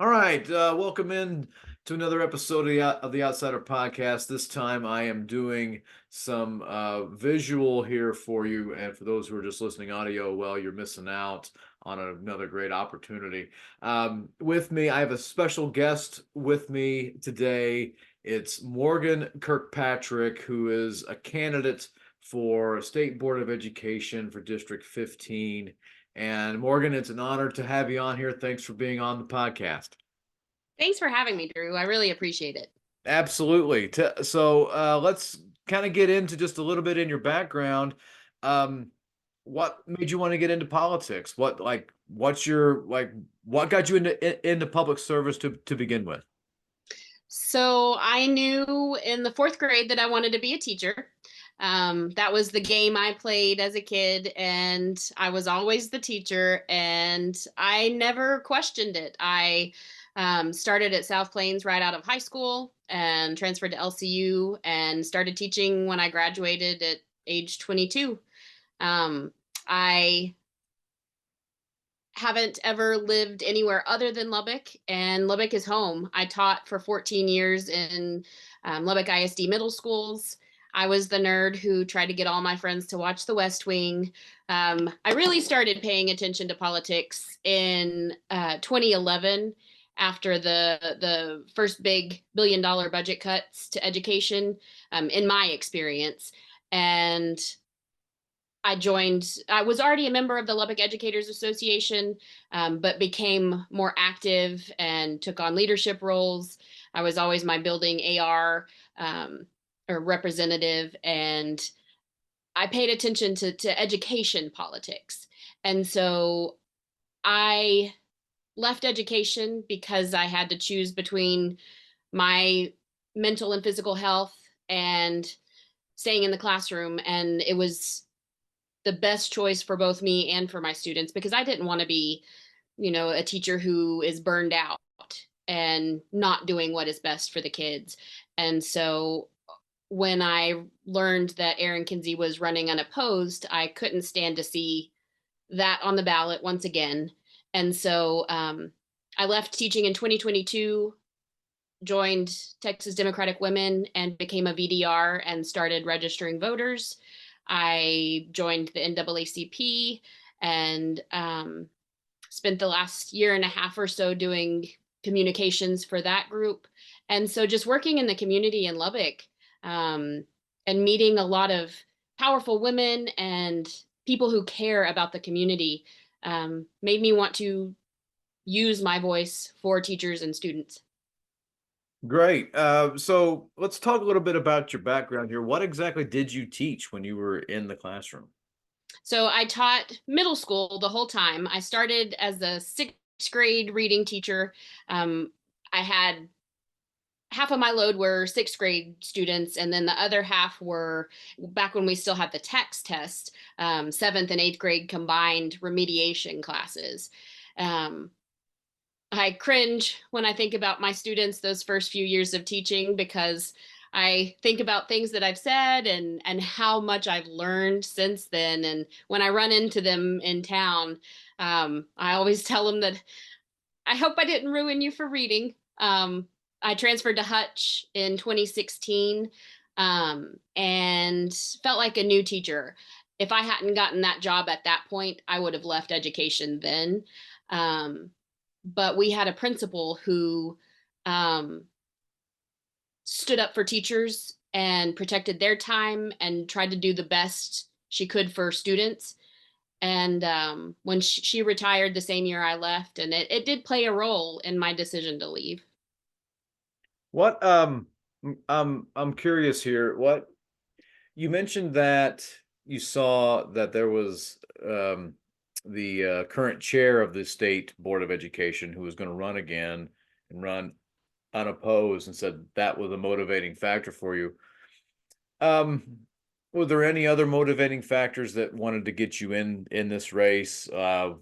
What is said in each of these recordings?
All right, welcome in to another episode of the Outsider Podcast. This time I am doing some visual here for you, and for those who are just listening audio, well, you're missing out on another great opportunity. With me, I have a special guest with me today. It's Morgan Kirkpatrick, who is a candidate for State Board of Education for District 15. And Morgan, it's an honor to have you on here. Thanks for being on the podcast. Thanks for having me, Drew. I really appreciate it. Absolutely. So let's kind of get into just a little bit in your background. Um, what made you want to get into politics? What got you into public service to begin with? So I knew in the fourth grade that I wanted to be a teacher. That was the game I played as a kid, and I was always the teacher, and I never questioned it. I started at South Plains right out of high school and transferred to LCU and started teaching when I graduated at age 22. I haven't ever lived anywhere other than Lubbock, and Lubbock is home. I taught for 14 years in Lubbock ISD middle schools. I was the nerd who tried to get all my friends to watch The West Wing. I really started paying attention to politics in 2011 after the first big $1 billion budget cuts to education, in my experience. And I was already a member of the Lubbock Educators Association, but became more active and took on leadership roles. I was always my building AR or representative, and I paid attention to education politics. And so I left education because I had to choose between my mental and physical health and staying in the classroom. And it was the best choice for both me and for my students, because I didn't want to be, a teacher who is burned out and not doing what is best for the kids. And so when I learned that Aaron Kinsey was running unopposed, I couldn't stand to see that on the ballot once again. And so I left teaching in 2022, joined Texas Democratic Women, and became a VDR and started registering voters. I joined the NAACP and spent the last year and a half or so doing communications for that group. And so just working in the community in Lubbock, and meeting a lot of powerful women and people who care about the community, made me want to use my voice for teachers and students. Great. So let's talk a little bit about your background here. What exactly did you teach when you were in the classroom? So I taught middle school the whole time. I started as a sixth grade reading teacher. I had half of my load were sixth grade students, and then the other half were, back when we still had the text test, seventh and eighth grade combined remediation classes. Um, I cringe when I think about my students those first few years of teaching, because I think about things that I've said and how much I've learned since then. And when I run into them in town, I always tell them that I hope I didn't ruin you for reading. I transferred to Hutch in 2016, and felt like a new teacher. If I hadn't gotten that job at that point, I would have left education then. Um, but we had a principal who um, stood up for teachers and protected their time and tried to do the best she could for students. And when she retired the same year I left, and it did play a role in my decision to leave. What I'm curious here. What you mentioned that you saw that there was the current chair of the State Board of Education who was going to run again and run unopposed, and said that was a motivating factor for you. Were there any other motivating factors that wanted to get you in this race?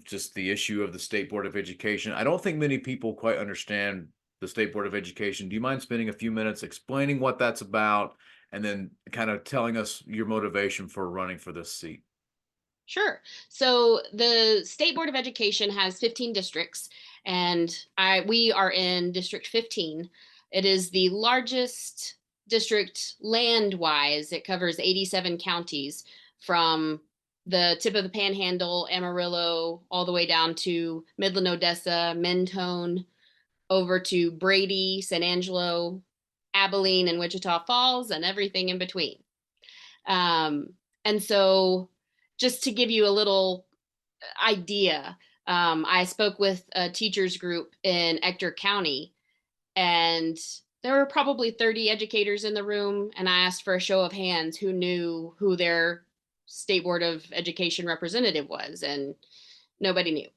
Just the issue of the State Board of Education. I don't think many people quite understand the State Board of Education. Do you mind spending a few minutes explaining what that's about, and then kind of telling us your motivation for running for this seat? Sure. So the State Board of Education has 15 districts, and we are in District 15. It is the largest district land-wise. It covers 87 counties from the tip of the Panhandle, Amarillo, all the way down to Midland, Odessa, Mentone, over to Brady, San Angelo, Abilene, and Wichita Falls, and everything in between. Um, and so, just to give you a little idea, I spoke with a teachers group in Ector County, and there were probably 30 educators in the room. And I asked for a show of hands who knew who their State Board of Education representative was, and nobody knew.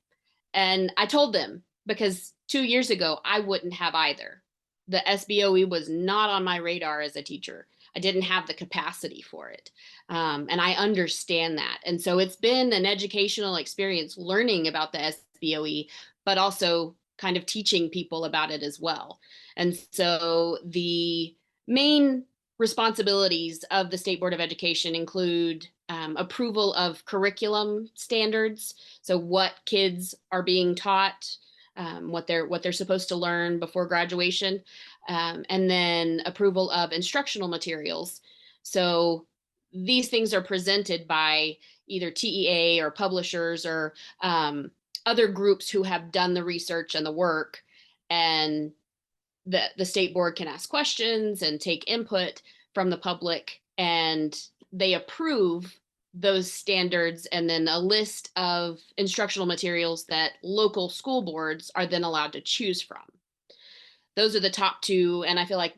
And I told them because 2 years ago, I wouldn't have either. The SBOE was not on my radar as a teacher. I didn't have the capacity for it. And I understand that. And so it's been an educational experience learning about the SBOE, but also kind of teaching people about it as well. And so the main responsibilities of the State Board of Education include approval of curriculum standards. So what kids are being taught, what they're supposed to learn before graduation, and then approval of instructional materials. So these things are presented by either TEA or publishers or other groups who have done the research and the work, and the state board can ask questions and take input from the public, and they approve those standards and then a list of instructional materials that local school boards are then allowed to choose from. Those are the top two, and I feel like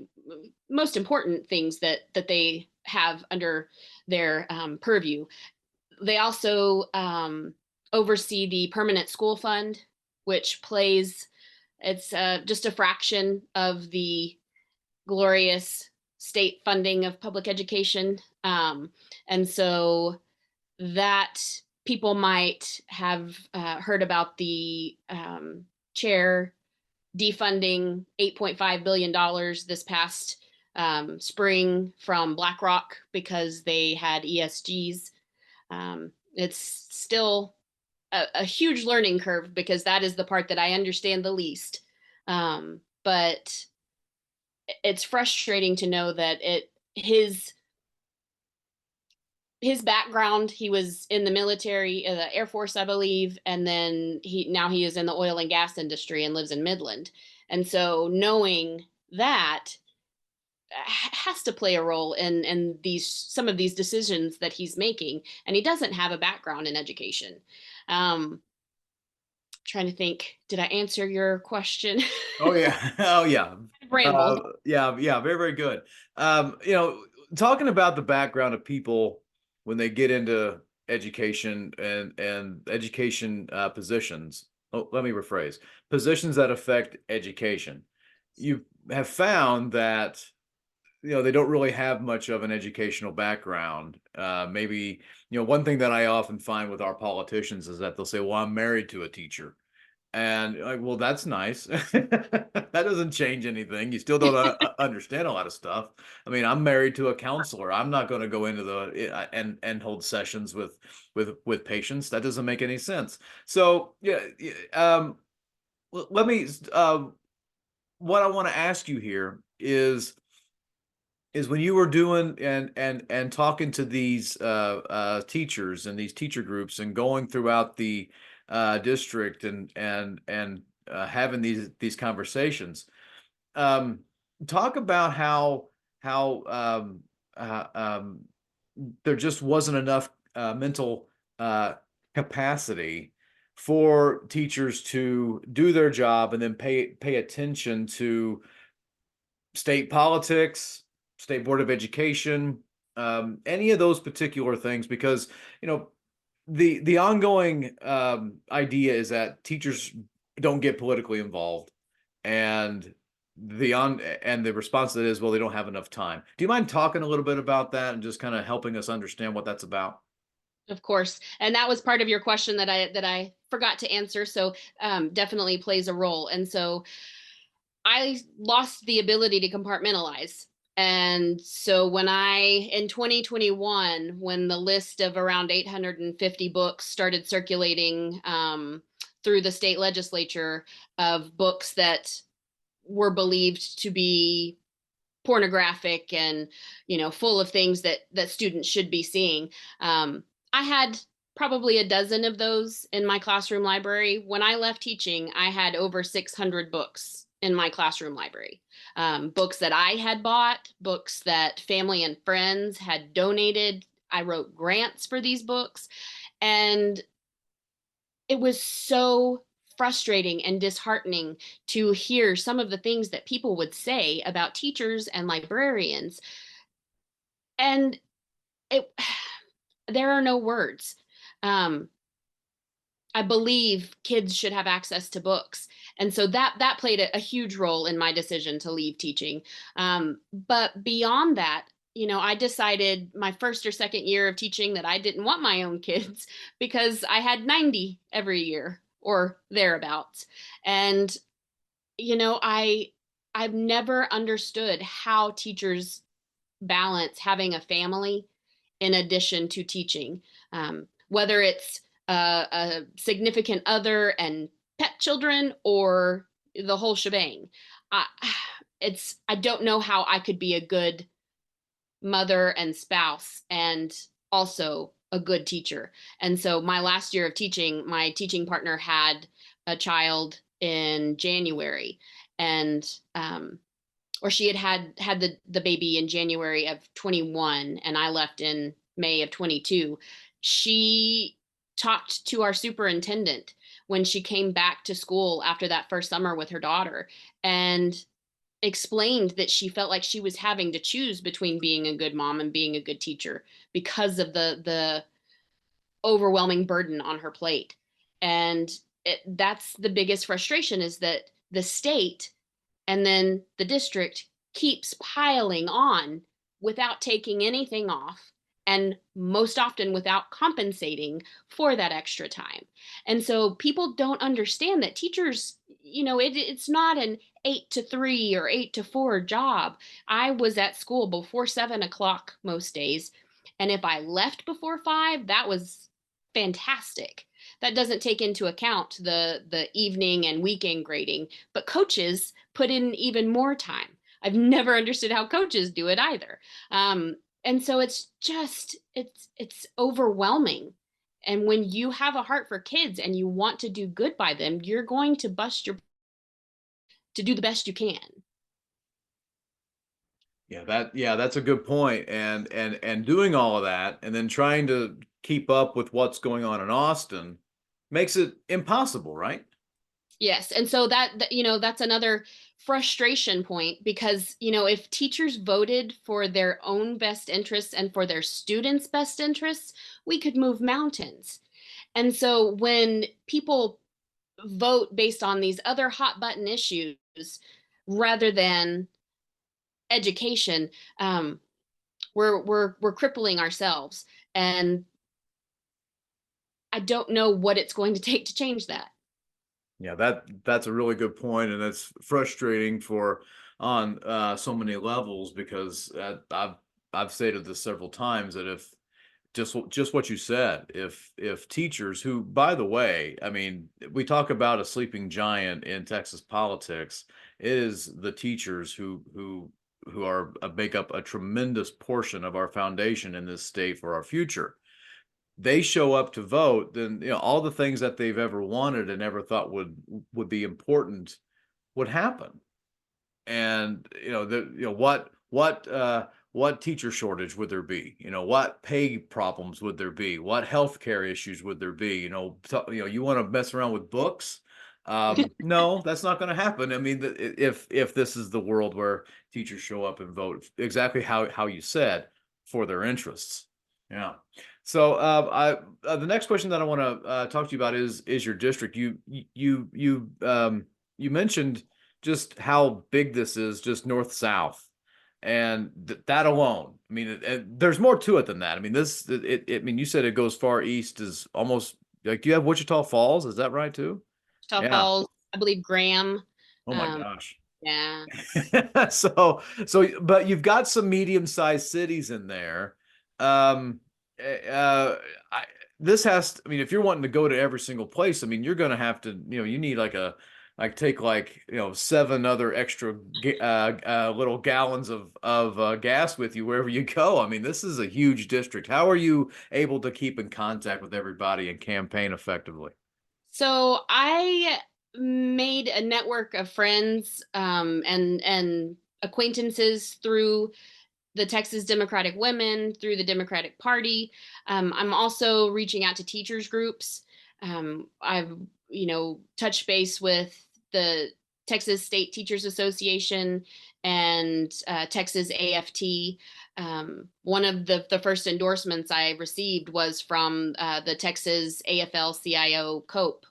most important things that they have under their purview. They also oversee the permanent school fund, which plays, it's just a fraction of the glorious state funding of public education. And so that people might have heard about the chair defunding $8.5 billion this past spring from BlackRock because they had ESGs. It's still a huge learning curve because that is the part that I understand the least. But it's frustrating to know that his background, he was in the military, the Air Force, I believe, and then he is in the oil and gas industry and lives in Midland. And so knowing that has to play a role in some of these decisions that he's making, and he doesn't have a background in education. Trying to think, did I answer your question? Oh yeah. Oh yeah. Rambled. Yeah, very, very good. Talking about the background of people when they get into education and education positions. Oh, let me rephrase. Positions that affect education. You have found that they don't really have much of an educational background. Maybe one thing that I often find with our politicians is that they'll say, "Well, I'm married to a teacher." And like, well, that's nice. That doesn't change anything. You still don't understand a lot of stuff. I mean, I'm married to a counselor. I'm not going to go into the and hold sessions with patients. That doesn't make any sense. So yeah, let me. What I want to ask you here is when you were doing and talking to these teachers and these teacher groups and going throughout the district and having these conversations. Talk about how there just wasn't enough mental capacity for teachers to do their job and then pay attention to state politics, state board of education, any of those particular things, because the ongoing idea is that teachers don't get politically involved, and the response to that is, well, they don't have enough time. Do you mind talking a little bit about that and just kind of helping us understand what that's about? Of course. And that was part of your question that I forgot to answer. So definitely plays a role. And so I lost the ability to compartmentalize. And so in 2021, when the list of around 850 books started circulating through the state legislature of books that were believed to be pornographic and, full of things that students should be seeing, I had probably a dozen of those in my classroom library. When I left teaching, I had over 600 books in my classroom library. Books that I had bought, books that family and friends had donated. I wrote grants for these books. And it was so frustrating and disheartening to hear some of the things that people would say about teachers and librarians. And it, there are no words. Um, I believe kids should have access to books. And so that played a huge role in my decision to leave teaching. But beyond that, I decided my first or second year of teaching that I didn't want my own kids because I had 90 every year or thereabouts. And, I've never understood how teachers balance having a family in addition to teaching, whether it's a significant other and pet children or the whole shebang. I, I don't know how I could be a good mother and spouse and also a good teacher. And so my last year of teaching, my teaching partner had a child in January, and or she had the baby in January of 21 and I left in May of 22. She talked to our superintendent when she came back to school after that first summer with her daughter and explained that she felt like she was having to choose between being a good mom and being a good teacher because of the overwhelming burden on her plate. And that's the biggest frustration, is that the state and then the district keeps piling on without taking anything off, and most often without compensating for that extra time. And so people don't understand that teachers, it's not an 8 to 3 or 8 to 4 job. I was at school before 7 o'clock most days. And if I left before 5, that was fantastic. That doesn't take into account the evening and weekend grading, but coaches put in even more time. I've never understood how coaches do it either. And so it's overwhelming. And when you have a heart for kids and you want to do good by them, you're going to bust your to do the best you can. Yeah, that's a good point. And doing all of that and then trying to keep up with what's going on in Austin makes it impossible, right? Yes. And so that's another frustration point, because, if teachers voted for their own best interests and for their students' best interests, we could move mountains. And so when people vote based on these other hot button issues rather than education, we're crippling ourselves. And I don't know what it's going to take to change that. Yeah, that's a really good point, and it's frustrating for on so many levels because I've stated this several times that if just what you said, if teachers who, by the way, I mean, we talk about a sleeping giant in Texas politics, it is the teachers who are make up a tremendous portion of our foundation in this state for our future. They show up to vote, then all the things that they've ever wanted and ever thought would be important would happen. And what teacher shortage would there be? What pay problems would there be? What healthcare issues would there be? You want to mess around with books? No, that's not going to happen. I mean, if this is the world where teachers show up and vote exactly how you said, for their interests. Yeah. So the next question that I want to talk to you about is your district. You mentioned just how big this is, just north south, and that alone. I mean, there's more to it than that. I mean, I mean, you said it goes far east, is almost like you have Wichita Falls. Is that right too? Wichita Yeah. Falls, I believe Graham. Oh my Um, gosh. Yeah. But you've got some medium-sized cities in there. Um, I, this has, I mean, if you're wanting to go to every single place, I mean, you're going to have to, you need like take like, 7 other extra little gallons of gas with you wherever you go. I mean, this is a huge district. How are you able to keep in contact with everybody and campaign effectively? So I made a network of friends and acquaintances through the Texas Democratic Women, through the Democratic Party. I'm also reaching out to teachers groups. I've touched base with the Texas State Teachers Association and Texas AFT. One of the first endorsements I received was from the Texas AFL-CIO COPE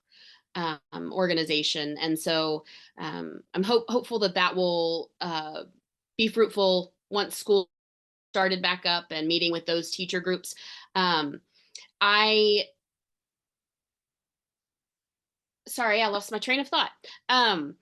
organization, and so I'm hopeful that that will be fruitful once school started back up and meeting with those teacher groups. Um, I Sorry, I lost my train of thought. Um,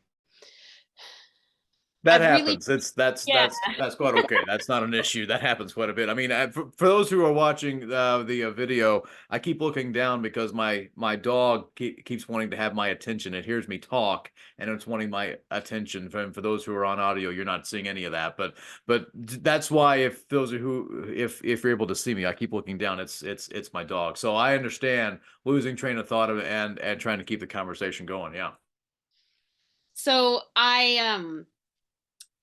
That I've really, happens. It's that's yeah. that's that's quite okay. That's not an issue. That happens quite a bit. I mean, for those who are watching the video, I keep looking down because my dog keeps wanting to have my attention. It hears me talk and it's wanting my attention. For those who are on audio, you're not seeing any of that. But that's why if those are who if you're able to see me, I keep looking down. It's my dog. So I understand losing train of thought of it and trying to keep the conversation going. Yeah. So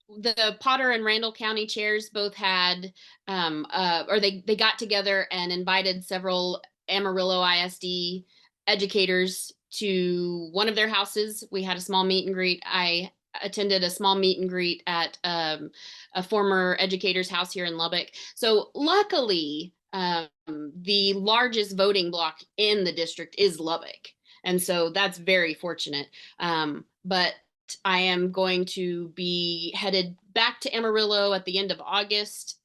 the Potter and Randall County chairs both had, or they got together and invited several Amarillo ISD educators to one of their houses. We had a small meet and greet. I attended a small meet and greet at a former educator's house here in Lubbock. So luckily, the largest voting block in the district is Lubbock. And so that's very fortunate. But I am going to be headed back to Amarillo at the end of August.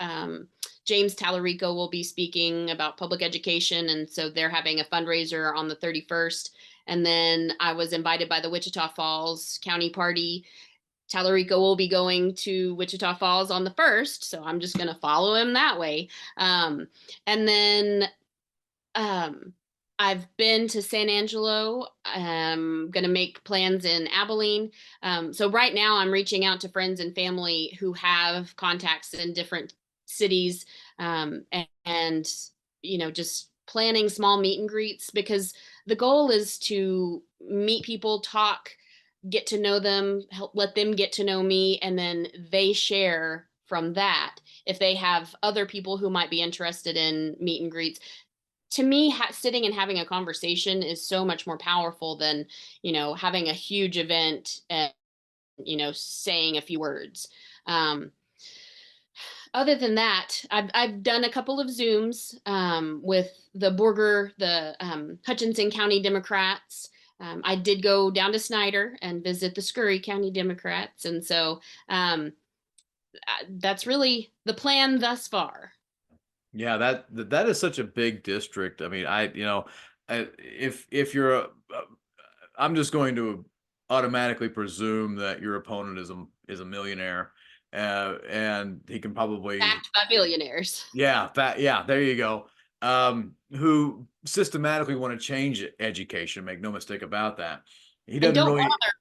James Tallarico will be speaking about public education, and so they're having a fundraiser on the 31st. And then I was invited by the Wichita Falls County Party. Tallarico will be going to Wichita Falls on the 1st, so I'm just going to follow him that way. And then um, I've been to San Angelo. I'm going to make plans in Abilene. So right now I'm reaching out to friends and family who have contacts in different cities, and just planning small meet and greets, because the goal is to meet people, talk, get to know them, help let them get to know me, and then they share from that if they have other people who might be interested in meet and greets. To me, sitting and having a conversation is so much more powerful than having a huge event and saying a few words. um, Other than that, I've done a couple of Zooms with the Hutchinson County Democrats. I did go down to Snyder and visit the Scurry County Democrats, and so that's really the plan thus far. Yeah, that is such a big district. I mean, if you're I'm just going to automatically presume that your opponent is a millionaire, and he can probably, Backed by billionaires. yeah, there you go. Who systematically want to change education, make no mistake about that. He And doesn't don't really. bother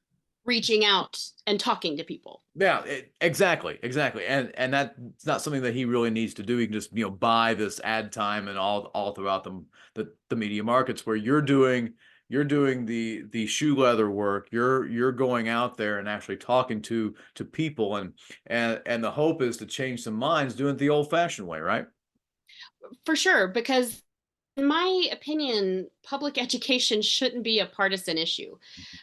reaching out and talking to people. Yeah, exactly, and that's not something that he really needs to do. He can just buy this ad time and all throughout the media markets where you're doing the shoe leather work. You're going out there and actually talking to people, and the hope is to change some minds doing it the old fashioned way, right? For sure, because in my opinion, public education shouldn't be a partisan issue.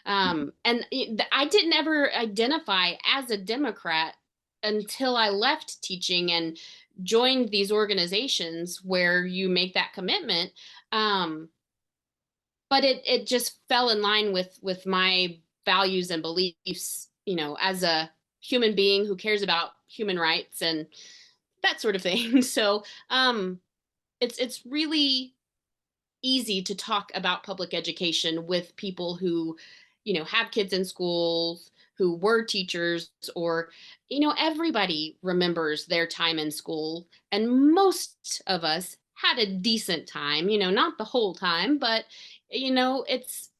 And I didn't ever identify as a Democrat until I left teaching and joined these organizations where you make that commitment. Um, but it just fell in line with my values and beliefs, as a human being who cares about human rights and that sort of thing. So it's really easy to talk about public education with people who have kids in schools, who were teachers, or, everybody remembers their time in school. And most of us had a decent time, not the whole time, but, it's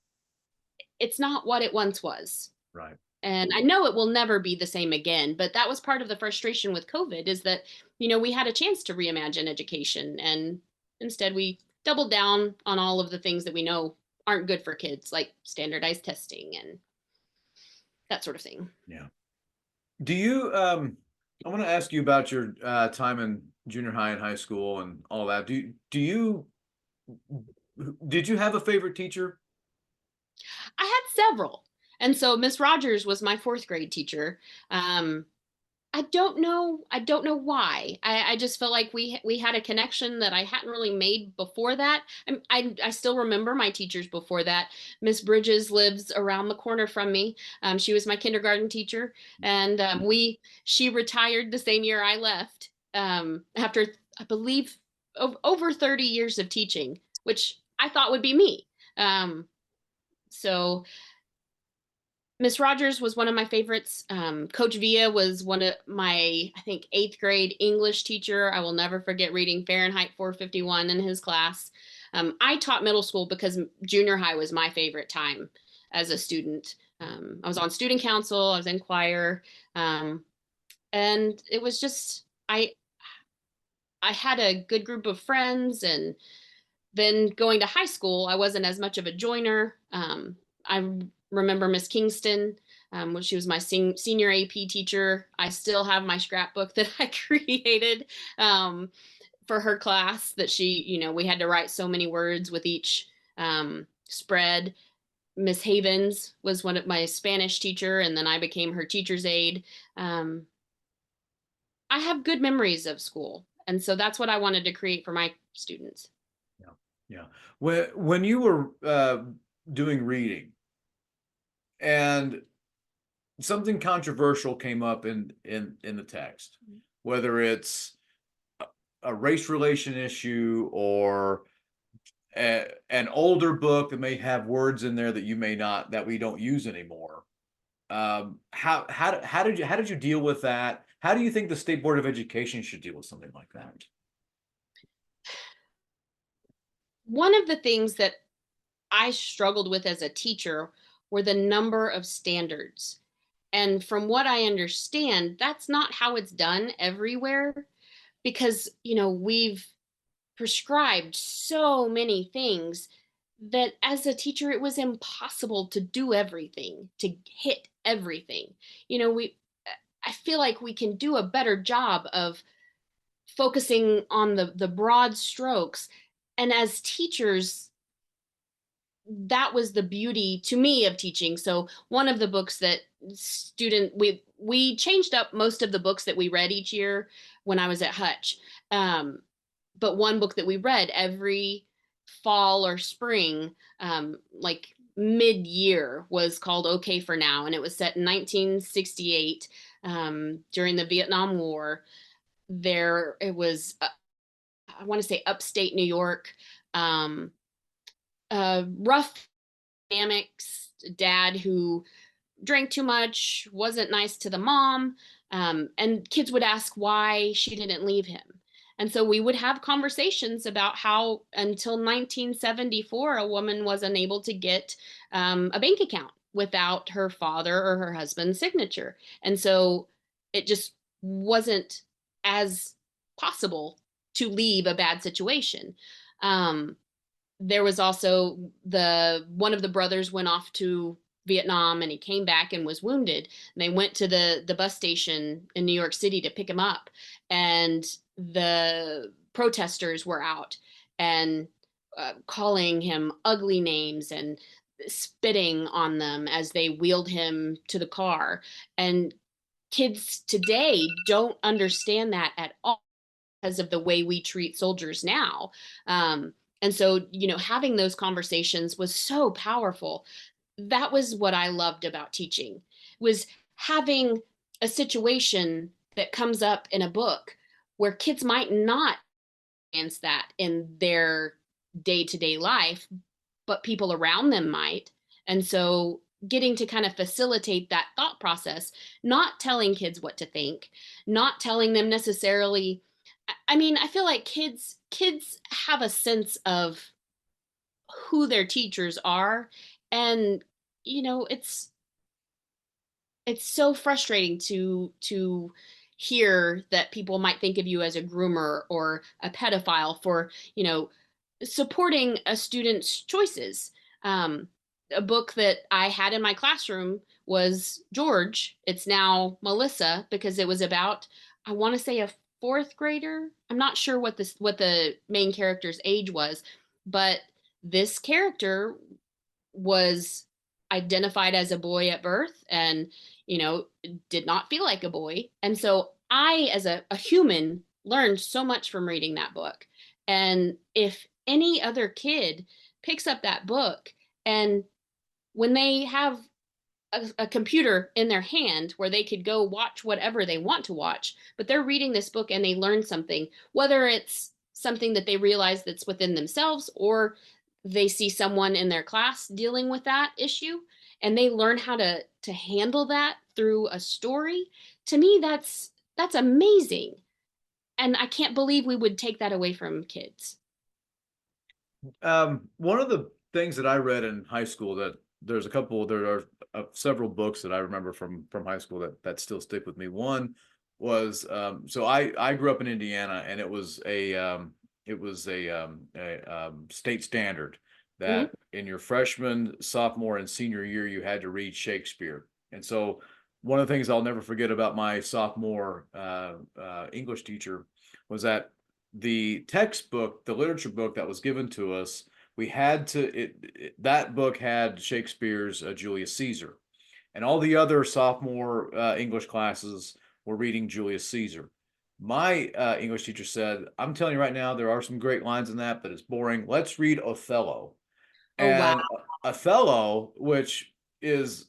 not what it once was. Right. And I know it will never be the same again, but that was part of the frustration with COVID, is that, we had a chance to reimagine education, and instead we doubled down on all of the things that we know aren't good for kids, like standardized testing and that sort of thing. Yeah. Do you, I want to ask you about your time in junior high and high school and all that. Did you have a favorite teacher? I had several. And so Miss Rogers was my fourth grade teacher. I don't know. I don't know why. I just felt like we had a connection that I hadn't really made before that. I still remember my teachers before that. Miss Bridges lives around the corner from me. She was my kindergarten teacher, and she retired the same year I left, after, I believe, over 30 years of teaching, which I thought would be me. So Miss Rogers was one of my favorites. Coach Villa was one of my, I think, eighth grade English teacher. I will never forget reading Fahrenheit 451 in his class. I taught middle school because junior high was my favorite time as a student. I was on student council, I was in choir, and it was just, I had a good group of friends. And then going to high school, I wasn't as much of a joiner. I remember Miss Kingston, when she was my senior AP teacher. I still have my scrapbook that I created for her class, that we had to write so many words with each spread. Miss Havens was one of my Spanish teacher, and then I became her teacher's aide. I have good memories of school, and so that's what I wanted to create for my students. Yeah. Yeah. When you were doing reading and something controversial came up in the text, whether it's a race relation issue or an older book that may have words in there that that we don't use anymore. How did you deal with that? How do you think the State Board of Education should deal with something like that? One of the things that I struggled with as a teacher were the number of standards. And from what I understand, that's not how it's done everywhere, because, we've prescribed so many things that as a teacher, it was impossible to do everything, to hit everything. I feel like we can do a better job of focusing on the broad strokes. And as teachers, that was the beauty to me of teaching. So one of the books that we changed up most of the books that we read each year when I was at Hutch. But one book that we read every fall or spring, like mid-year, was called Okay for Now. And it was set in 1968, during the Vietnam War. It was, I want to say, upstate New York. Rough dynamics, dad who drank too much, wasn't nice to the mom, and kids would ask why she didn't leave him. And so we would have conversations about how until 1974, a woman was unable to get a bank account without her father or her husband's signature. And so it just wasn't as possible to leave a bad situation. There was also one of the brothers went off to Vietnam, and he came back and was wounded. And they went to the bus station in New York City to pick him up. And the protesters were out and calling him ugly names and spitting on them as they wheeled him to the car. And kids today don't understand that at all because of the way we treat soldiers now. And so, having those conversations was so powerful. That was what I loved about teaching, was having a situation that comes up in a book where kids might not experience that in their day-to-day life, but people around them might. And so getting to kind of facilitate that thought process, not telling kids what to think, not telling them necessarily. I mean, I feel like kids have a sense of who their teachers are, and it's so frustrating to hear that people might think of you as a groomer or a pedophile for supporting a student's choices. um, a book that I had in my classroom was George. It's now Melissa, because it was about, I want to say, a fourth grader. I'm not sure what the main character's age was, but this character was identified as a boy at birth, and did not feel like a boy. And so I, as a human, learned so much from reading that book. And if any other kid picks up that book, and when they have a computer in their hand where they could go watch whatever they want to watch, but they're reading this book and they learn something, whether it's something that they realize that's within themselves, or they see someone in their class dealing with that issue and they learn how to handle that through a story. To me, that's amazing. And I can't believe we would take that away from kids. One of the things that I read in high school, that there are several books that I remember from high school that still stick with me. One was, so I grew up in Indiana, and it was a state standard Mhm. that in your freshman, sophomore, and senior year you had to read Shakespeare. And so one of the things I'll never forget about my sophomore English teacher was that the textbook, the literature book that was given to us, we had to that book had Shakespeare's Julius Caesar, and all the other sophomore English classes were reading Julius Caesar. My English teacher said, "I'm telling you right now, there are some great lines in that, but it's boring. Let's read Othello." Oh, wow. And Othello, which is,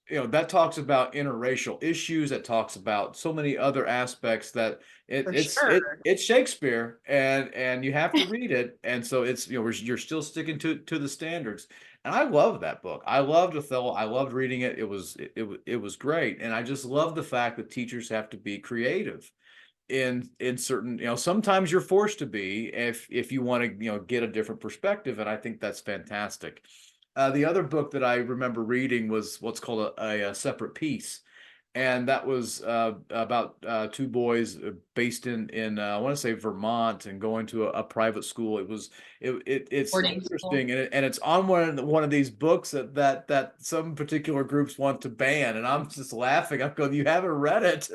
that talks about interracial issues, that talks about so many other aspects, that For sure. it's Shakespeare, and you have to read it. And so it's, you're still sticking to the standards. And I love that book. I loved Othello. I loved reading it. It was great. And I just love the fact that teachers have to be creative in certain, sometimes you're forced to be, if you want to, get a different perspective. And I think that's fantastic. The other book that I remember reading was what's called a separate piece, and that was about two boys based in I want to say Vermont, and going to a private school. It's Boarding school. interesting, and it's on one of these books that some particular groups want to ban, and I'm just laughing. I'm going, "You haven't read it,"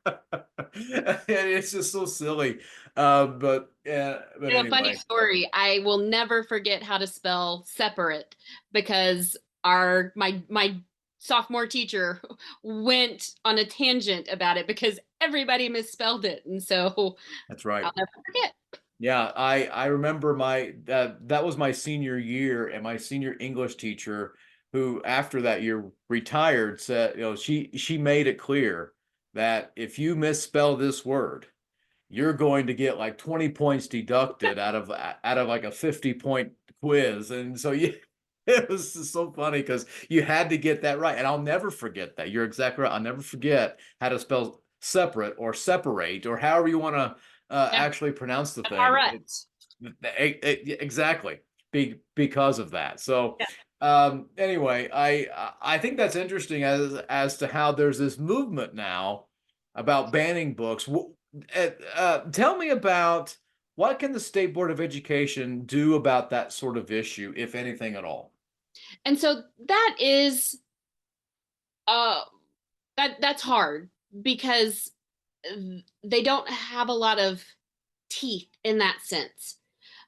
and it's just so silly. But A funny anyway. story. I will never forget how to spell separate, because my sophomore teacher went on a tangent about it because everybody misspelled it. And so That's right. I'll never forget. Yeah, I remember that was my senior year, and my senior English teacher, who after that year retired, said, she made it clear that if you misspell this word, you're going to get like 20 points deducted out of like a 50-point quiz. And so it was just so funny because you had to get that right. And I'll never forget that. You're exactly right. I'll never forget how to spell separate or separate, or however you want to Yeah, actually pronounce the all thing. right. It's exactly because of that. So Yeah. anyway, I think that's interesting as to how there's this movement now about banning books. Tell me about, what can the State Board of Education do about that sort of issue, if anything at all? And so that is uh that's hard, because they don't have a lot of teeth in that sense.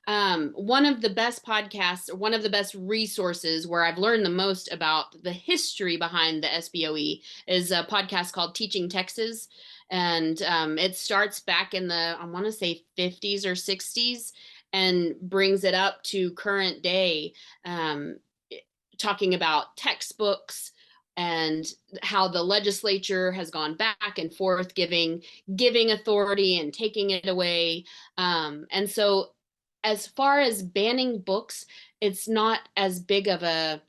One of the best podcasts, or one of the best resources where I've learned the most about the history behind the SBOE, is a podcast called Teaching Texas. And it starts back in the, I want to say, 50s or 60s, and brings it up to current day, um, talking about textbooks and how the legislature has gone back and forth, giving authority and taking it away. And so, as far as banning books, it's not as big of a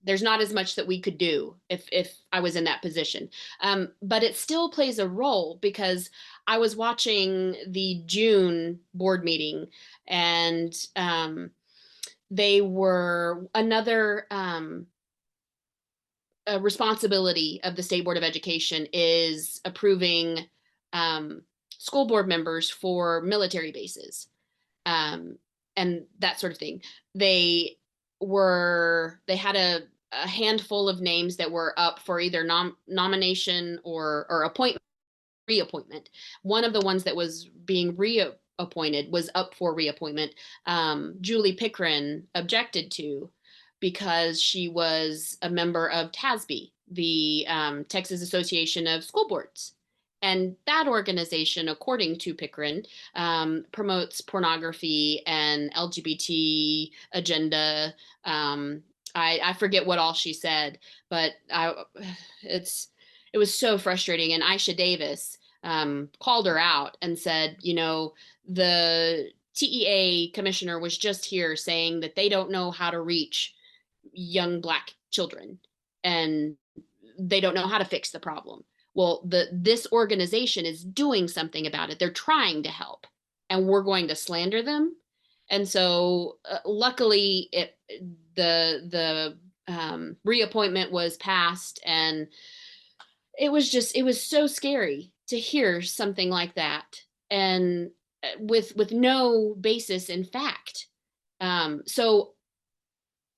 there's not as much that we could do if I was in that position. But it still plays a role because I was watching the June board meeting, and they were another a responsibility of the State Board of Education is approving school board members for military bases, um, and that sort of thing. They had a handful of names that were up for either nomination or appointment, reappointment. One of the ones that was being reappointed was up for reappointment. Julie Pickren objected to, because she was a member of TASB, the Texas Association of School Boards. And that organization, according to Pickren, promotes pornography and LGBT agenda. I forget what all she said, but it was so frustrating. And Aisha Davis called her out and said, the TEA commissioner was just here saying that they don't know how to reach young Black children, and they don't know how to fix the problem. Well, this organization is doing something about it. They're trying to help, and we're going to slander them. And so, luckily, the reappointment was passed, and it was so scary to hear something like that, and with no basis in fact. So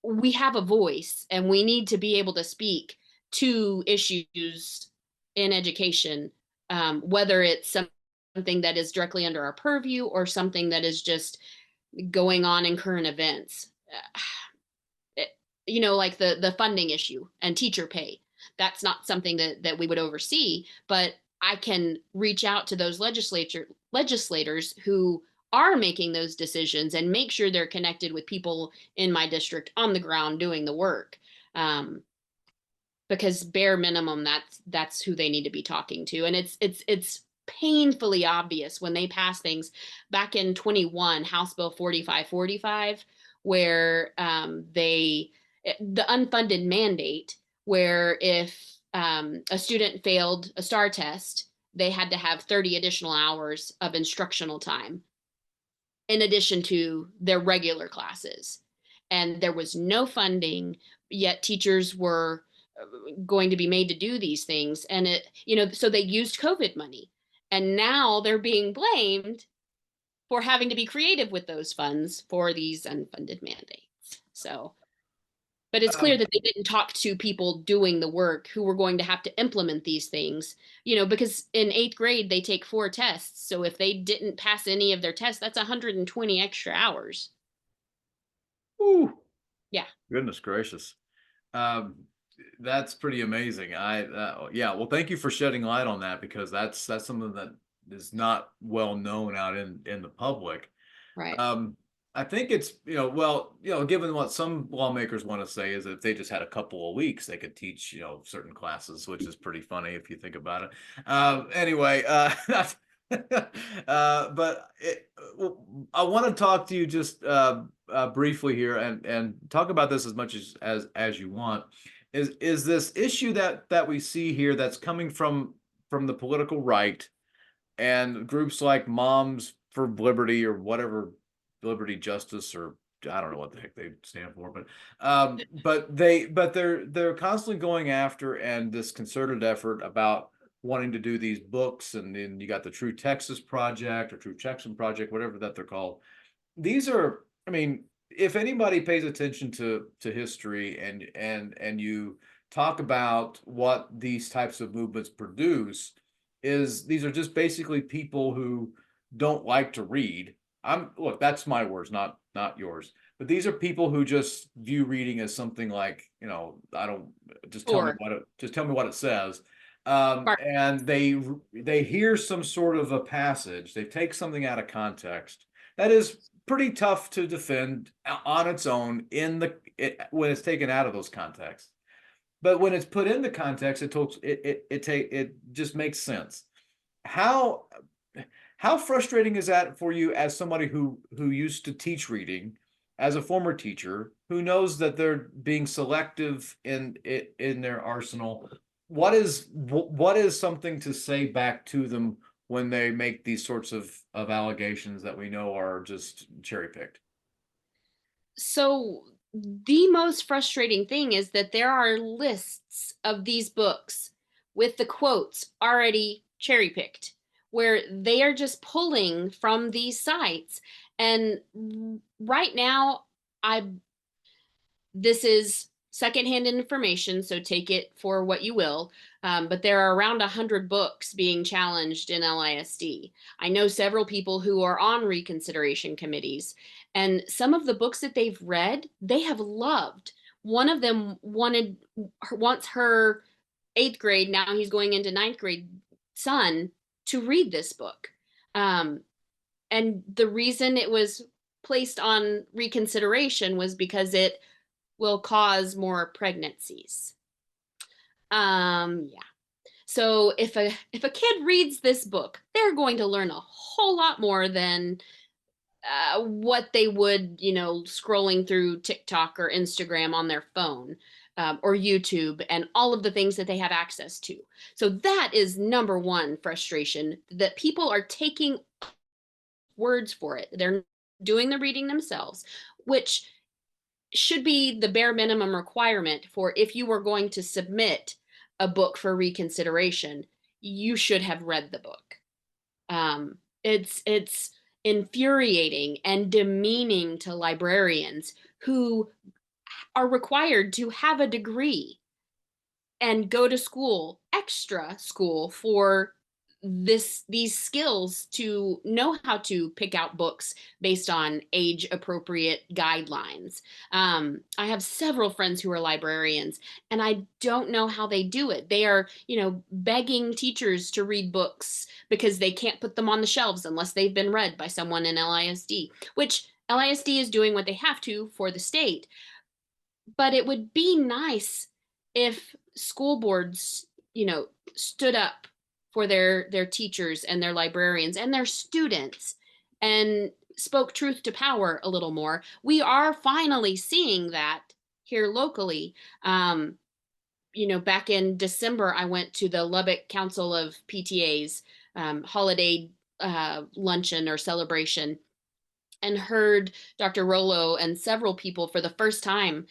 we have a voice, and we need to be able to speak to issues in education, whether it's something that is directly under our purview or something that is just going on in current events. Like the funding issue and teacher pay. That's not something that we would oversee, but I can reach out to those legislators who are making those decisions and make sure they're connected with people in my district on the ground doing the work. Because bare minimum, that's who they need to be talking to. And it's painfully obvious when they pass things back in 21, House Bill 4545, where the unfunded mandate, where if a student failed a STAR test, they had to have 30 additional hours of instructional time in addition to their regular classes. And there was no funding, yet teachers were going to be made to do these things. And so they used COVID money. And now they're being blamed for having to be creative with those funds for these unfunded mandates. So, but it's clear that they didn't talk to people doing the work who were going to have to implement these things, because in 8th grade, they take 4 tests. So if they didn't pass any of their tests, that's 120 extra hours. Ooh, Yeah. goodness gracious. That's pretty amazing. Yeah, well, thank you for shedding light on that, because that's something that is not well known out in the public. Right. I think it's, given what some lawmakers want to say is that if they just had a couple of weeks, they could teach, certain classes, which is pretty funny if you think about it. Anyway, but I want to talk to you just briefly here and talk about this as much as you want. Is this issue that we see here that's coming from the political right and groups like Moms for Liberty or whatever, Liberty Justice, or I don't know what the heck they stand for, but they're constantly going after, and this concerted effort about wanting to do these books, and then you got the True Texas Project or True Texan Project, whatever that they're called. These are, I mean, if anybody pays attention to history and you talk about what these types of movements produce, is these are just basically people who don't like to read. Look, that's my words, not yours. But these are people who just view reading as something like, I don't just tell me what it says. And they hear some sort of a passage, they take something out of context that is pretty tough to defend on its own when it's taken out of those contexts. But when it's put into context, it just makes sense. How frustrating is that for you as somebody who used to teach reading? as a former teacher who knows that they're being selective in their arsenal, what is something to say back to them when they make these sorts of allegations that we know are just cherry picked? So the most frustrating thing is that there are lists of these books with the quotes already cherry picked, where they are just pulling from these sites. And right now, I this is secondhand information, so take it for what you will. But there are around 100 books being challenged in LISD. I know several people who are on reconsideration committees, and some of the books that they've read, they have loved. One of them wants her eighth grade, now he's going into ninth grade, son to read this book. Um, and the reason it was placed on reconsideration was because it will cause more pregnancies. Yeah. So if a kid reads this book, they're going to learn a whole lot more than what they would, scrolling through TikTok or Instagram on their phone, or YouTube and all of the things that they have access to. So that is number one frustration, that people are taking words for it. They're doing the reading themselves, which should be the bare minimum requirement for, if you were going to submit a book for reconsideration, you should have read the book. It's infuriating and demeaning to librarians who are required to have a degree and go to school, extra school, for these skills to know how to pick out books based on age appropriate guidelines. I have several friends who are librarians, and I don't know how they do it. They are, begging teachers to read books because they can't put them on the shelves unless they've been read by someone in LISD, which LISD is doing what they have to for the state. But it would be nice if school boards, stood up for their teachers and their librarians and their students and spoke truth to power a little more. We are finally seeing that here locally. Back in December, I went to the Lubbock Council of PTA's holiday luncheon or celebration, and heard Dr. Rollo and several people for the first time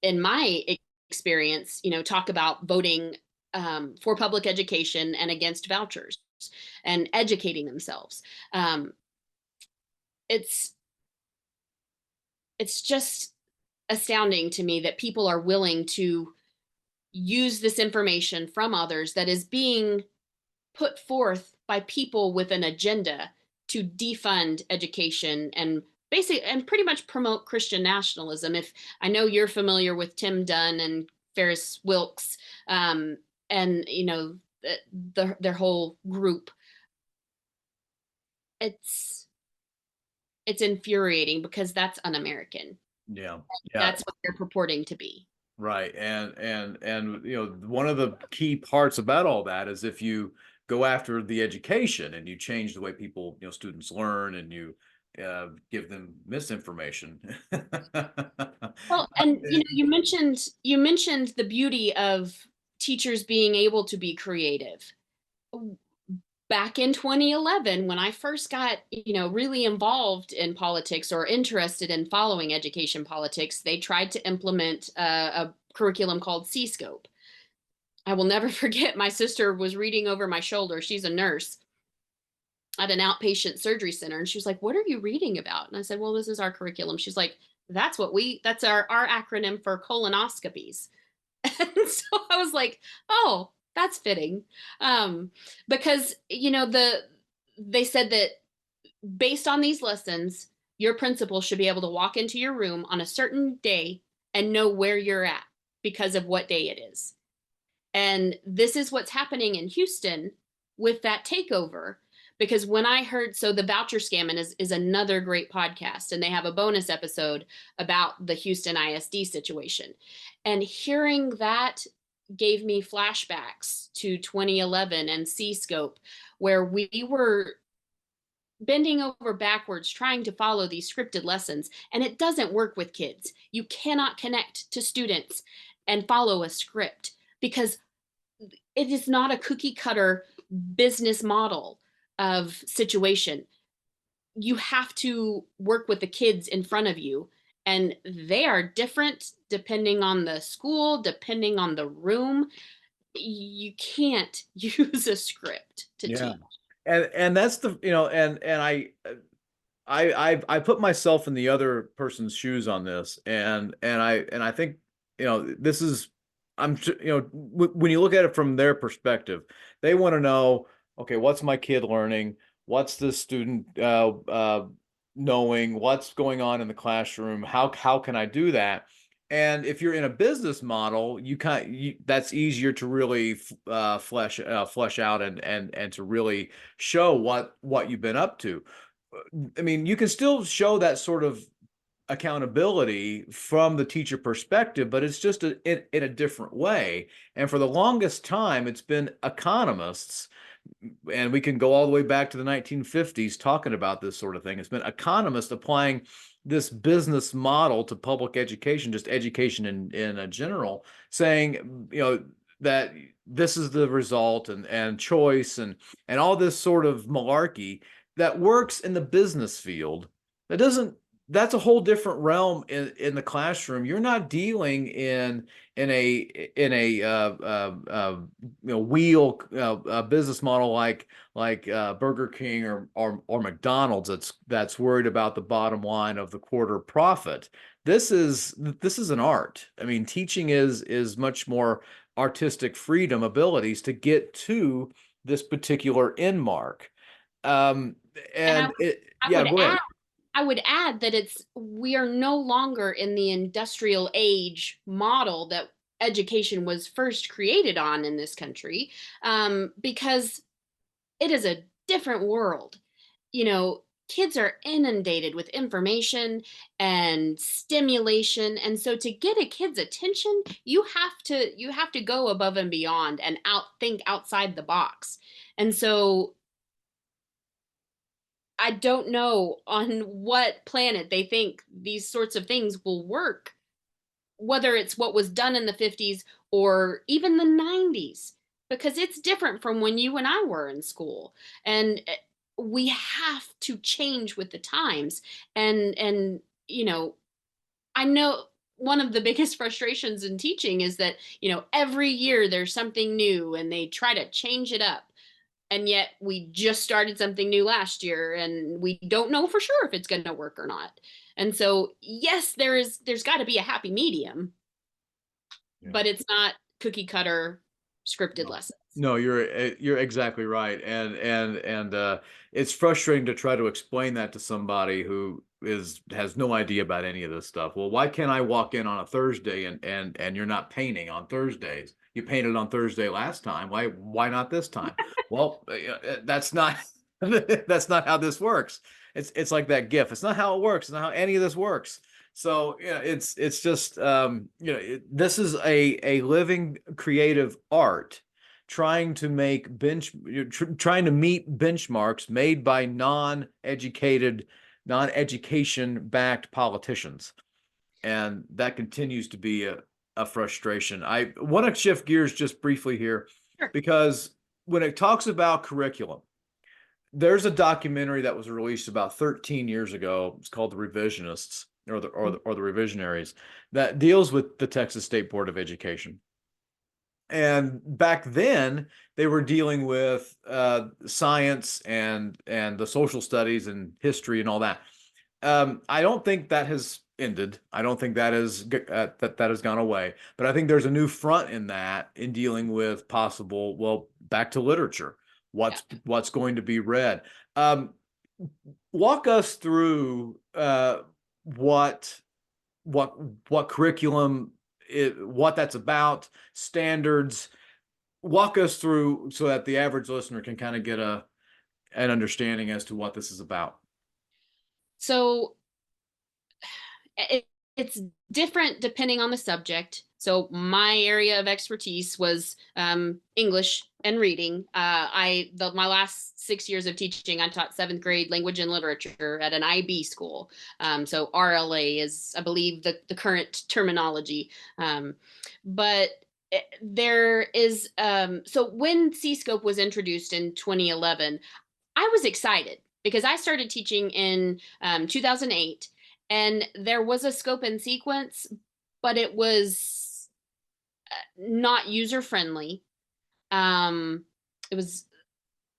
in my experience, talk about voting for public education and against vouchers and educating themselves. It's it's just astounding to me that people are willing to use this information from others that is being put forth by people with an agenda to defund education and pretty much promote Christian nationalism. If I know you're familiar with Tim Dunn and Ferris Wilks, and their whole group, it's infuriating because that's un-American. Yeah, That's what they're purporting to be. right. And one of the key parts about all that is if you go after the education and you change the way people, students learn, and you give them misinformation. Well, and you mentioned the beauty of teachers being able to be creative. Back in 2011, when I first got, really involved in politics or interested in following education politics, they tried to implement a curriculum called C-Scope. I will never forget, my sister was reading over my shoulder. She's a nurse at an outpatient surgery center. And she was like, "What are you reading about?" And I said, "Well, this is our curriculum." She's like, "That's our acronym for colonoscopies." And so I was like, "Oh, that's fitting." Because, they said that based on these lessons, your principal should be able to walk into your room on a certain day and know where you're at because of what day it is. And this is what's happening in Houston with that takeover. Because when I heard, so the voucher scamming is another great podcast, and they have a bonus episode about the Houston ISD situation. And hearing that gave me flashbacks to 2011 and C-Scope, where we were bending over backwards trying to follow these scripted lessons, and it doesn't work with kids. You cannot connect to students and follow a script because it is not a cookie cutter business model of situation. You have to work with the kids in front of you, and they are different depending on the school, depending on the room. You can't use a script to Yeah. teach. And that's the, and I put myself in the other person's shoes on this, and I think, this is, when you look at it from their perspective, they want to know, okay, what's my kid learning? What's the student knowing? What's going on in the classroom? How can I do that? And if you're in a business model, that's easier to really flesh out and to really show what you've been up to. I mean, you can still show that sort of accountability from the teacher perspective, but it's just in a different way. And for the longest time, it's been economists, and we can go all the way back to the 1950s talking about this sort of thing. It's been economists applying this business model to public education, just education in a general, saying, that this is the result, and choice, and all this sort of malarkey that works in the business field. That doesn't That's a whole different realm in the classroom. You're not dealing in a wheel business model like Burger King or McDonald's that's worried about the bottom line of the quarter profit. This is an art. I mean, teaching is much more artistic freedom, abilities to get to this particular end mark. Um, And and I yeah, would go add ahead. I would add that we are no longer in the industrial age model that education was first created on in this country, because it is a different world. Kids are inundated with information and stimulation, and so to get a kid's attention, you have to go above and beyond and think outside the box. And so I don't know on what planet they think these sorts of things will work, whether it's what was done in the 50s or even the 90s, because it's different from when you and I were in school. And we have to change with the times. And I know one of the biggest frustrations in teaching is that, every year there's something new and they try to change it up, and yet we just started something new last year and we don't know for sure if it's going to work or not. And so yes, there's got to be a happy medium, Yeah. but it's not cookie cutter scripted No, lessons. no, you're exactly right, and it's frustrating to try to explain that to somebody who has no idea about any of this stuff. Well, why can't I walk in on a Thursday and you're not painting on Thursdays? You painted on Thursday last time. Why not this time? Well, that's not that's not how this works. It's like that GIF. It's not how it works. It's not how any of this works. So yeah, it's just this is a living creative art trying to trying to meet benchmarks made by non-education backed politicians, and that continues to be a frustration. I want to shift gears just briefly here, Sure. because when it talks about curriculum, there's a documentary that was released about 13 years ago. It's called The Revisionists, or the Revisionaries, that deals with the Texas State Board of Education. And back then, they were dealing with science and the social studies and history and all that. I don't think that has ended. I don't think that has gone away. But I think there's a new front in that, in dealing with possible, well, back to literature. Yeah. What's going to be read? Walk us through what what curriculum, what that's about, standards. Walk us through so that the average listener can kind of get an understanding as to what this is about. So it's different depending on the subject. So my area of expertise was English and reading. My last 6 years of teaching, I taught seventh grade language and literature at an IB school. So RLA is, I believe, the current terminology. But there is so when C-scope was introduced in 2011, I was excited because I started teaching in 2008, and there was a scope and sequence, but it was not user friendly. It was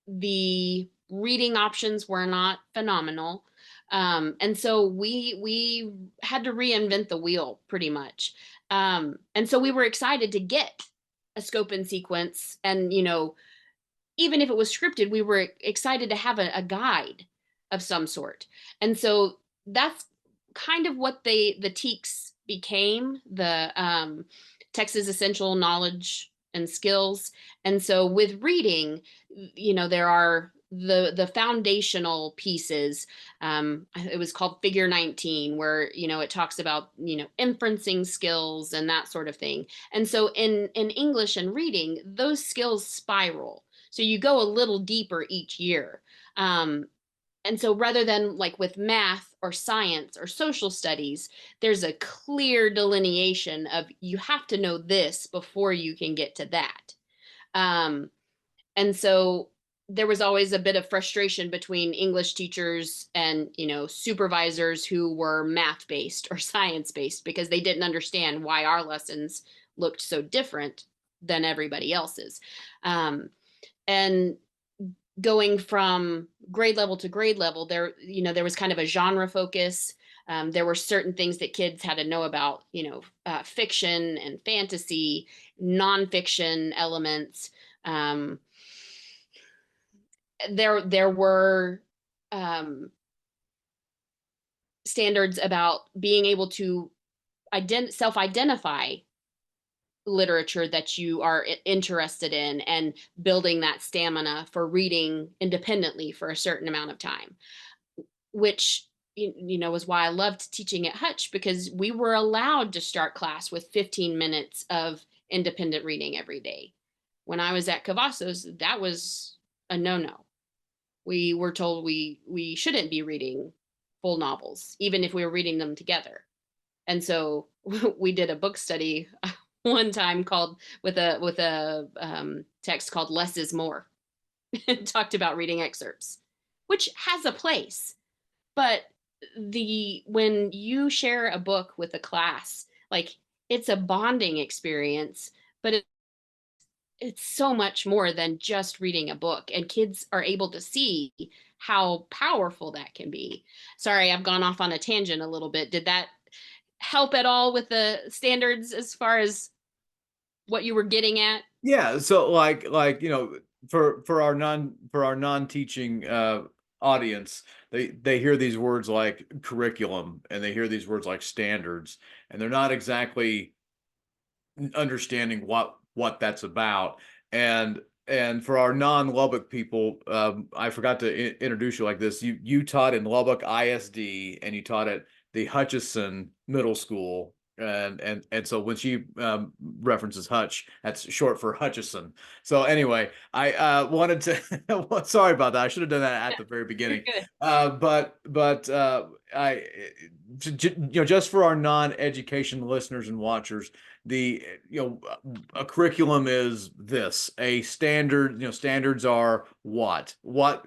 the reading options were not phenomenal. And so we had to reinvent the wheel pretty much. And so we were excited to get a scope and sequence, and even if it was scripted, we were excited to have a guide of some sort. And so that's kind of what the TEKS became, the Texas Essential Knowledge and Skills. And so with reading, there are the foundational pieces. It was called Figure 19, where it talks about inferencing skills and that sort of thing. And so in English and reading, those skills spiral. So you go a little deeper each year. And so rather than like with math or science or social studies, there's a clear delineation of you have to know this before you can get to that. Um, and so there was always a bit of frustration between English teachers and, supervisors who were math based or science based because they didn't understand why our lessons looked so different than everybody else's. And going from grade level to grade level, there was kind of a genre focus. There were certain things that kids had to know about, fiction and fantasy, nonfiction elements. There were standards about being able to self-identify literature that you are interested in and building that stamina for reading independently for a certain amount of time, which was why I loved teaching at Hutch, because we were allowed to start class with 15 minutes of independent reading every day. When I was at Cavazos, that was a no-no. We were told we shouldn't be reading full novels, even if we were reading them together. And so we did a book study one time called with a text called "Less is More." It talked about reading excerpts, which has a place, but when you share a book with a class, like, it's a bonding experience, but it's so much more than just reading a book, and kids are able to see how powerful that can be. Sorry, I've gone off on a tangent a little bit. Did that help at all with the standards as far as what you were getting at? Yeah, so for our non-teaching audience, they hear these words like curriculum and they hear these words like standards, and they're not exactly understanding what that's about. And for our non-Lubbock people, I forgot to introduce you like this. You taught in Lubbock ISD and you taught at the Hutchison Middle School. And so when she references Hutch, that's short for Hutchison. So anyway, I wanted to sorry about that. I should have done that at the very beginning. Good. But I just for our non-education listeners and watchers, the a curriculum is this, a standard, standards are what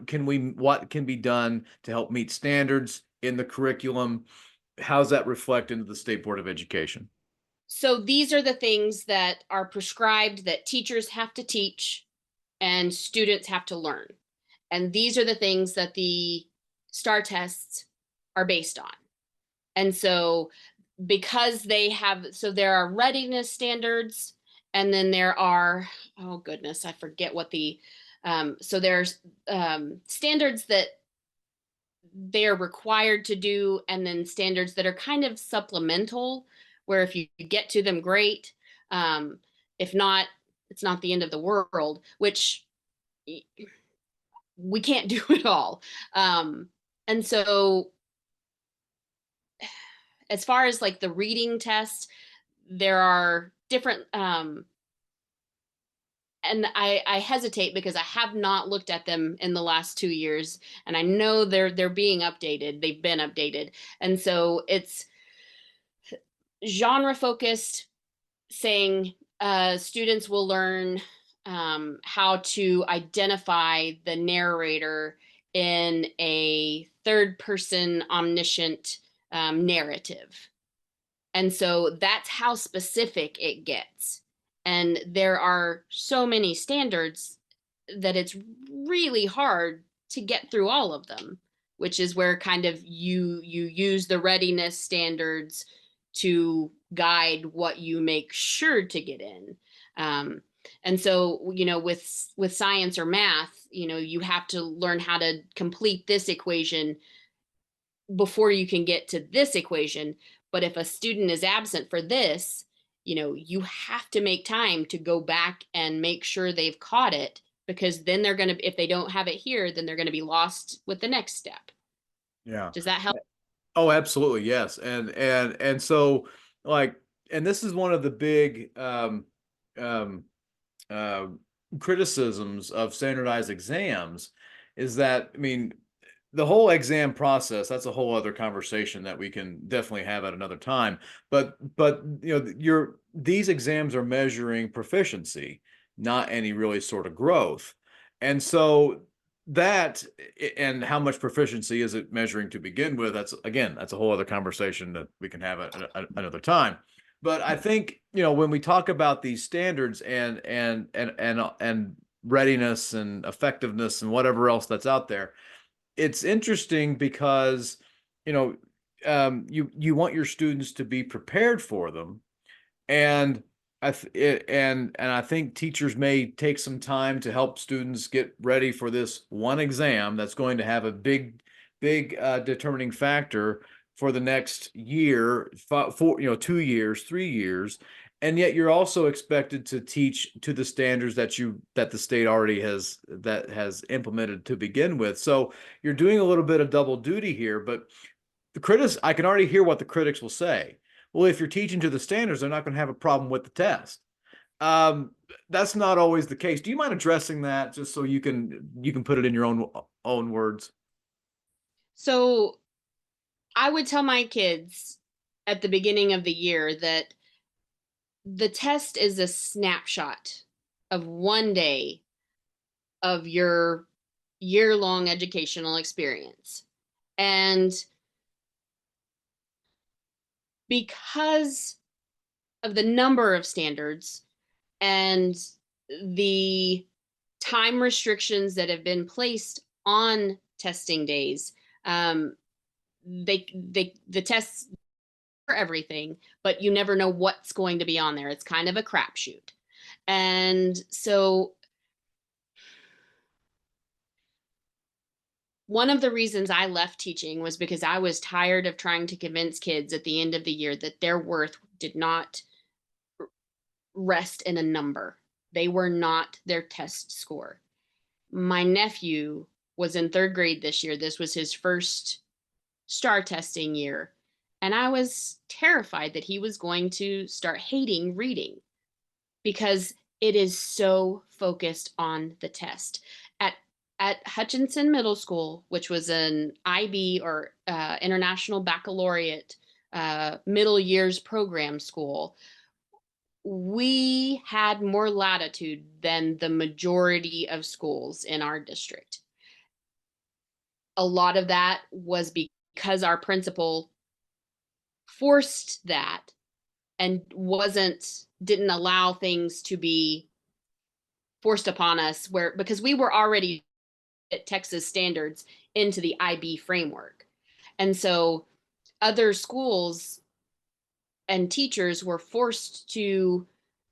can be done to help meet standards in the curriculum. How's that reflect into the State Board of Education? So these are the things that are prescribed that teachers have to teach and students have to learn. And these are the things that the STAR tests are based on. And so because there are readiness standards, and then there are, oh goodness, I forget what so there's standards that they're required to do, and then standards that are kind of supplemental, where if you get to them, great. If not, it's not the end of the world, which we can't do it all. And so as far as like the reading test, there are different, and I hesitate because I have not looked at them in the last 2 years, and I know they're being updated. They've been updated, and so it's genre focused, saying students will learn how to identify the narrator in a third person omniscient narrative. And so that's how specific it gets. And there are so many standards that it's really hard to get through all of them, which is where kind of you use the readiness standards to guide what you make sure to get in. And so, with science or math, you have to learn how to complete this equation before you can get to this equation. But if a student is absent for this, you have to make time to go back and make sure they've caught it, because then they're going to, if they don't have it here, then they're going to be lost with the next step. Yeah. Does that help? Oh, absolutely. Yes. And so like, and this is one of the big um, uh, criticisms of standardized exams is that, I mean, the whole exam process, that's a whole other conversation that we can definitely have at another time. But these exams are measuring proficiency, not any really sort of growth. And so that, and how much proficiency is it measuring to begin with? That's a whole other conversation that we can have at another time. But I think, when we talk about these standards and readiness and effectiveness and whatever else that's out there, it's interesting because, you want your students to be prepared for them. And and I think teachers may take some time to help students get ready for this one exam that's going to have a big determining factor for the next year, 2 years, 3 years. And yet you're also expected to teach to the standards that the state already has implemented to begin with. So you're doing a little bit of double duty here. But I can already hear what the critics will say. Well, if you're teaching to the standards, they're not going to have a problem with the test. That's not always the case. Do you mind addressing that, just so you can put it in your own words? So I would tell my kids at the beginning of the year that the test is a snapshot of one day of your year-long educational experience. And because of the number of standards and the time restrictions that have been placed on testing days, the tests for everything, but you never know what's going to be on there. It's kind of a crapshoot. And so one of the reasons I left teaching was because I was tired of trying to convince kids at the end of the year that their worth did not rest in a number. They were not their test score. My nephew was in third grade this year. This was his first STAR testing year. And I was terrified that he was going to start hating reading because it is so focused on the test. At Hutchinson Middle School, which was an IB or International Baccalaureate middle years program school, we had more latitude than the majority of schools in our district. A lot of that was because our principal forced that and didn't allow things to be forced upon us, because we were already at Texas standards into the IB framework. And so other schools and teachers were forced to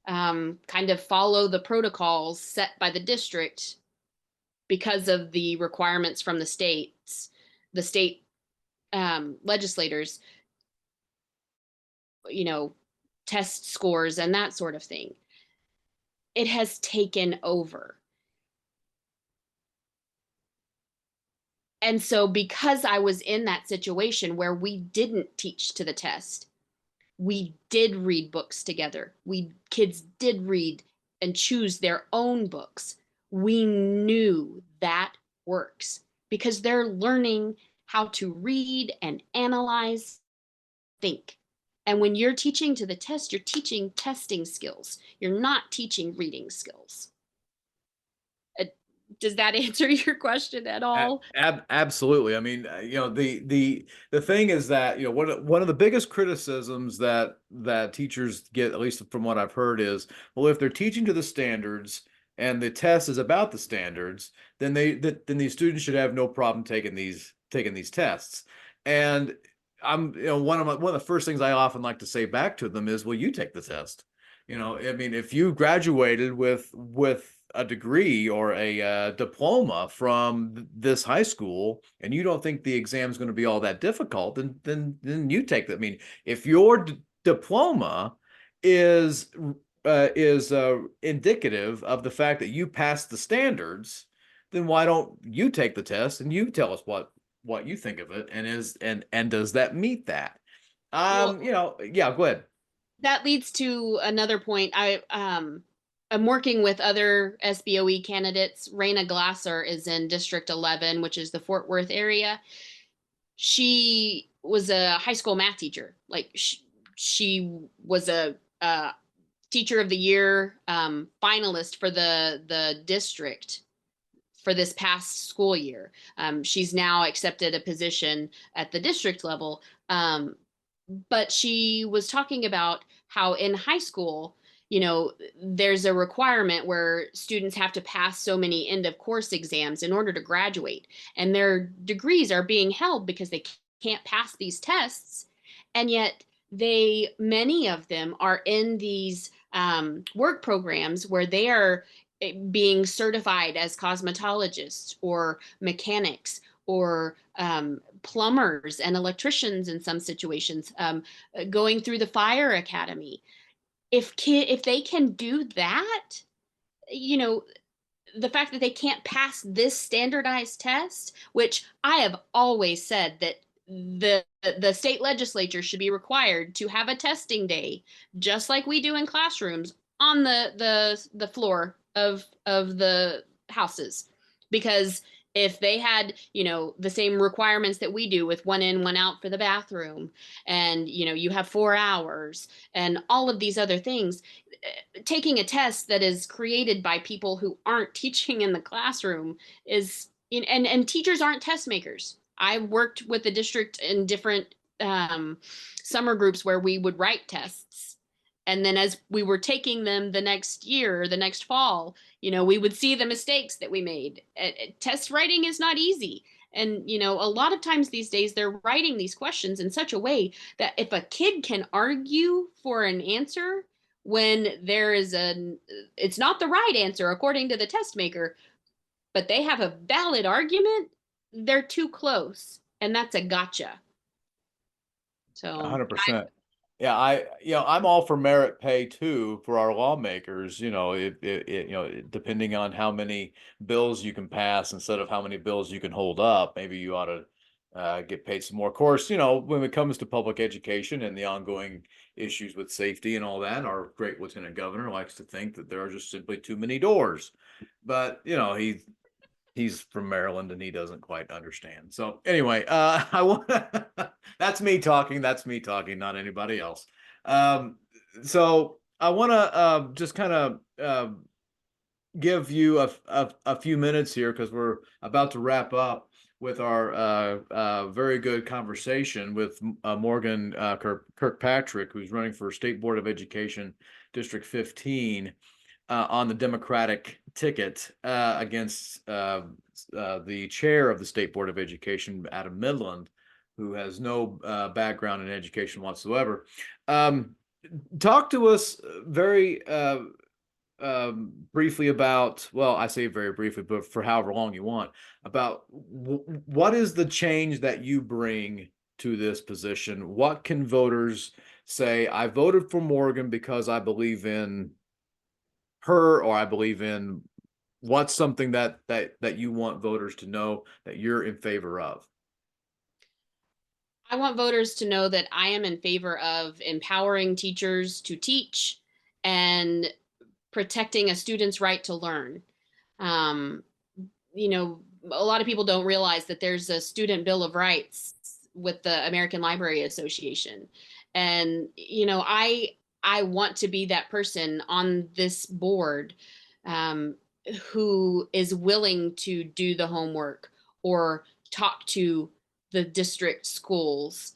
kind of follow the protocols set by the district because of the requirements from the state legislators, test scores and that sort of thing. It has taken over. And so because I was in that situation where we didn't teach to the test, we did read books together. Kids did read and choose their own books. We knew that works because they're learning how to read and analyze, think. And when you're teaching to the test, you're teaching testing skills. You're not teaching reading skills. Does that answer your question at all? Absolutely. I mean, the thing is that, one of the biggest criticisms that teachers get, at least from what I've heard, is, well, if they're teaching to the standards and the test is about the standards, then these students should have no problem taking these tests. And one of the first things I often like to say back to them is, well, you take the test. I mean, if you graduated with a degree or a diploma from this high school and you don't think the exam is going to be all that difficult, then you take that. I mean, if your diploma is indicative of the fact that you passed the standards, then why don't you take the test and you tell us what you think of it, and does that meet that? Well, Yeah, go ahead. that leads to another point. I'm working with other SBOE candidates. Raina Glasser is in District 11, which is the Fort Worth area. She was a high school math teacher. Like she was a teacher of the year finalist for the district for this past school year. She's now accepted a position at the district level. But she was talking about how in high school, there's a requirement where students have to pass so many end of course exams in order to graduate, and their degrees are being held because they can't pass these tests. And yet many of them are in these work programs where they are being certified as cosmetologists or mechanics or plumbers and electricians in some situations, going through the fire academy. If they can do that, you know, the fact that they can't pass this standardized test, which I have always said that the state legislature should be required to have a testing day, just like we do in classrooms, on the floor of the houses, because if they had the same requirements that we do with one in one out for the bathroom, and you have 4 hours and all of these other things, taking a test that is created by people who aren't teaching in the classroom is, and teachers aren't test makers. I worked with the district in different summer groups where we would write tests, and then as we were taking them the next year, the next fall, we would see the mistakes that we made. Test writing is not easy. And, a lot of times these days they're writing these questions in such a way that if a kid can argue for an answer when it's not the right answer according to the test maker, but they have a valid argument, they're too close. And that's a gotcha. So 100%. Yeah, I'm all for merit pay too for our lawmakers. Depending on how many bills you can pass instead of how many bills you can hold up, maybe you ought to get paid some more. Of course, when it comes to public education and the ongoing issues with safety and all that, our great Lieutenant Governor likes to think that there are just simply too many doors. But he's from Maryland and he doesn't quite understand. So anyway, I want that's me talking. That's me talking, not anybody else. So I want to just kind of give you a few minutes here because we're about to wrap up with our very good conversation with Morgan Kirkpatrick, who's running for State Board of Education District 15. On the Democratic ticket against the chair of the State Board of Education, Adam Midland, who has no background in education whatsoever. Talk to us very briefly about, well, I say very briefly, but for however long you want, about what is the change that you bring to this position? What can voters say? I voted for Morgan because I believe in her, or I believe in what's something that you want voters to know that you're in favor of? I want voters to know that I am in favor of empowering teachers to teach and protecting a student's right to learn. Um, you know, a lot of people don't realize that there's a student bill of rights with the American Library Association. And, I want to be that person on this board um, who is willing to do the homework or talk to the district schools,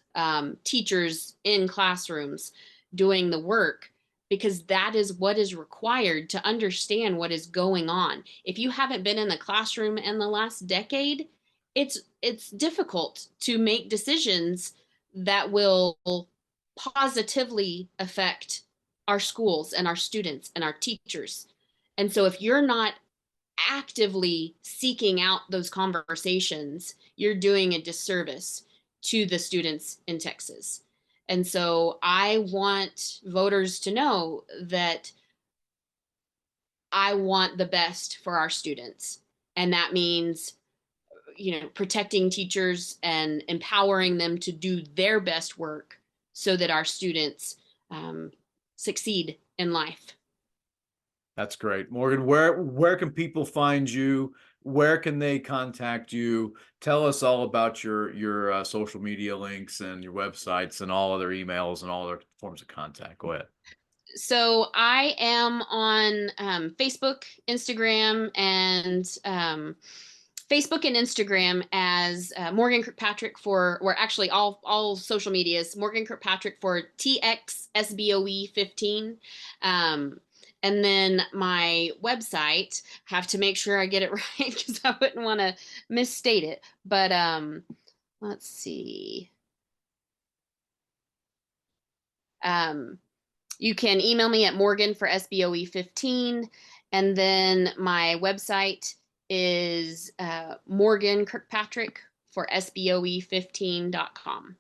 teachers in classrooms doing the work, because that is what is required to understand what is going on. If you haven't been in the classroom in the last decade, it's difficult to make decisions that will positively affect our schools and our students and our teachers. And so if you're not actively seeking out those conversations, you're doing a disservice to the students in Texas. And so I want voters to know that I want the best for our students. And that means, protecting teachers and empowering them to do their best work so that our students succeed in life. That's great. Morgan, where can people find you? Where can they contact you? Tell us all about your social media links and your websites and all other emails and all other forms of contact. Go ahead. So I am on Facebook, Instagram, and as Morgan Kirkpatrick or actually all social medias, Morgan Kirkpatrick for TXSBOE 15. And then my website, have to make sure I get it right because I wouldn't want to misstate it. But let's see. You can email me at Morgan for SBOE 15. And then my website is Morgan Kirkpatrick for SBOE15.com.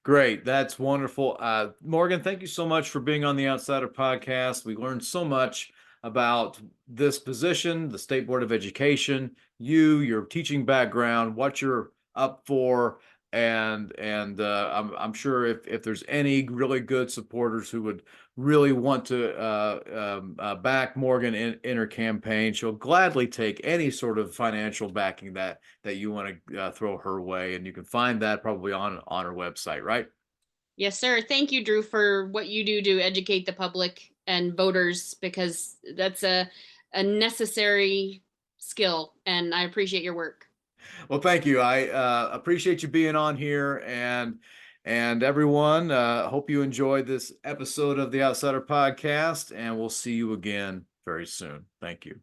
Great. That's wonderful. Morgan, thank you so much for being on the Outsider podcast. We learned so much about this position, the State Board of Education, your teaching background, what you're up for. And I'm sure if there's any really good supporters who would really want to back Morgan in her campaign, she'll gladly take any sort of financial backing that you want to throw her way, and you can find that probably on her website, right? Yes, sir. Thank you, Drew, for what you do to educate the public and voters, because that's a necessary skill, and I appreciate your work. Well, thank you. I appreciate you being on here, and everyone. Hope you enjoyed this episode of the Outsider Podcast, and we'll see you again very soon. Thank you.